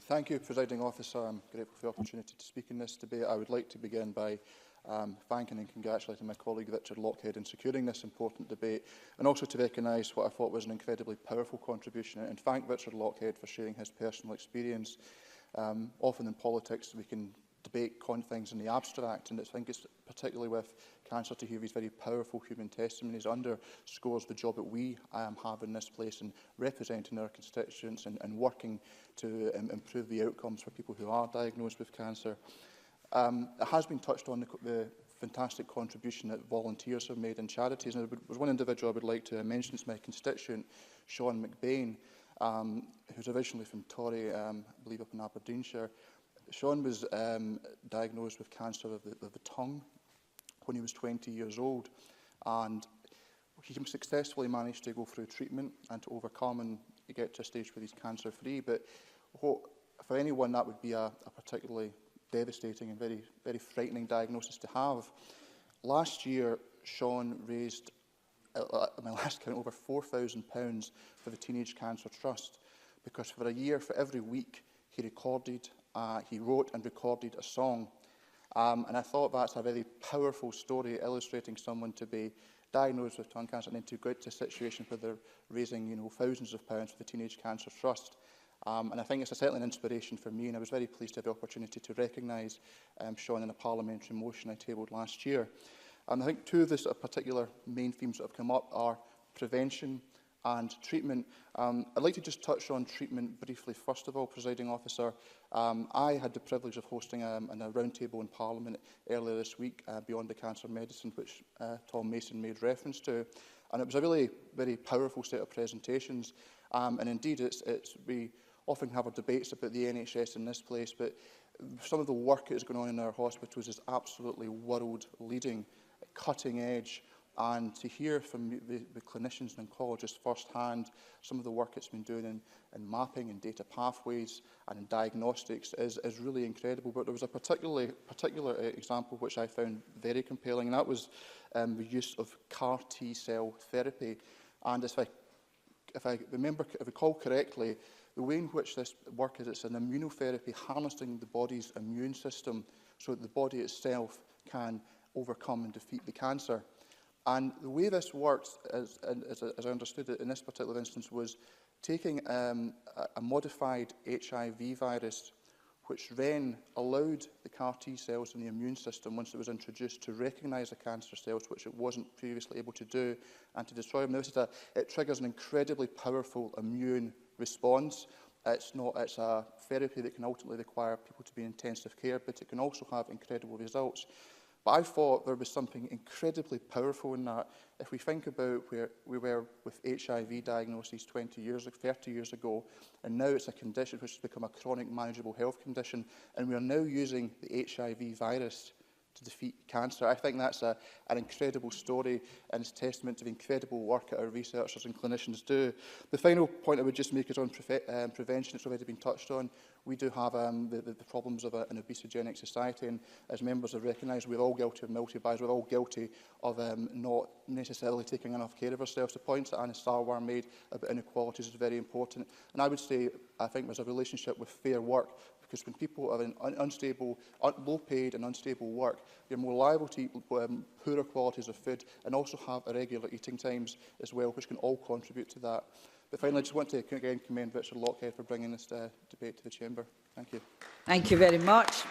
Thank you, Presiding Officer. I'm grateful for the opportunity to speak in this debate. I would like to begin by thanking and congratulating my colleague Richard Lockhead in securing this important debate, and also to recognise what I thought was an incredibly powerful contribution, and thank Richard Lockhead for sharing his personal experience. Often in politics we can debate things in the abstract, and I think it's particularly with cancer to hear these very powerful human testimonies underscores the job that we have in this place in representing our constituents and working to improve the outcomes for people who are diagnosed with cancer. It has been touched on the fantastic contribution that volunteers have made in charities, and there was one individual I would like to mention. It's my constituent, Sean McBain, who's originally from Torry, I believe up in Aberdeenshire. Sean was diagnosed with cancer of the tongue when he was 20 years old, and he successfully managed to go through treatment and to overcome and get to a stage where he's cancer-free. But for anyone, that would be a particularly devastating and very frightening diagnosis to have. Last year, Sean raised, at my last count, over £4,000 for the Teenage Cancer Trust, because for a year, for every week, he wrote and recorded a song. And I thought that's a very powerful story illustrating someone to be diagnosed with tongue cancer and then to go to a situation where they're raising thousands of pounds for the Teenage Cancer Trust. And I think it's certainly an inspiration for me, and I was very pleased to have the opportunity to recognise Sean in a parliamentary motion I tabled last year. And I think two of the particular main themes that have come up are prevention and treatment. I'd like to just touch on treatment briefly. First of all, Presiding Officer, I had the privilege of hosting a roundtable in Parliament earlier this week, Beyond the Cancer Medicine, which Tom Mason made reference to. And it was a really very powerful set of presentations. And indeed, we often have our debates about the NHS in this place, but some of the work that is going on in our hospitals is absolutely world-leading, cutting edge. And to hear from the clinicians and oncologists firsthand some of the work it's been doing in mapping and data pathways and in diagnostics is really incredible. But there was a particular example which I found very compelling, and that was the use of CAR T-cell therapy. And if I recall correctly, the way in which this work is, it's an immunotherapy harnessing the body's immune system so that the body itself can overcome and defeat the cancer. And the way this works, as I understood it in this particular instance, was taking a modified HIV virus, which then allowed the CAR T cells in the immune system, once it was introduced, to recognise the cancer cells, which it wasn't previously able to do, and to destroy them. Now, it triggers an incredibly powerful immune response. It's a therapy that can ultimately require people to be in intensive care, but it can also have incredible results. But I thought there was something incredibly powerful in that. If we think about where we were with HIV diagnoses 20 years, 30 years ago, and now it's a condition which has become a chronic manageable health condition, and we are now using the HIV virus to defeat cancer. I think that's an incredible story, and it's testament to the incredible work that our researchers and clinicians do. The final point I would just make is on prevention. It's already been touched on. We do have the problems of an obesogenic society, and as members have recognised, we're all guilty of multi-buys. We're all guilty of not necessarily taking enough care of ourselves. The points that Anna Sarwar made about inequalities is very important. And I would say, I think there's a relationship with fair work, because when people are in unstable, low-paid and unstable work, you're more liable to eat poorer qualities of food and also have irregular eating times as well, which can all contribute to that. But finally, I just want to again commend Richard Lockhead for bringing this debate to the Chamber. Thank you. Thank you very much.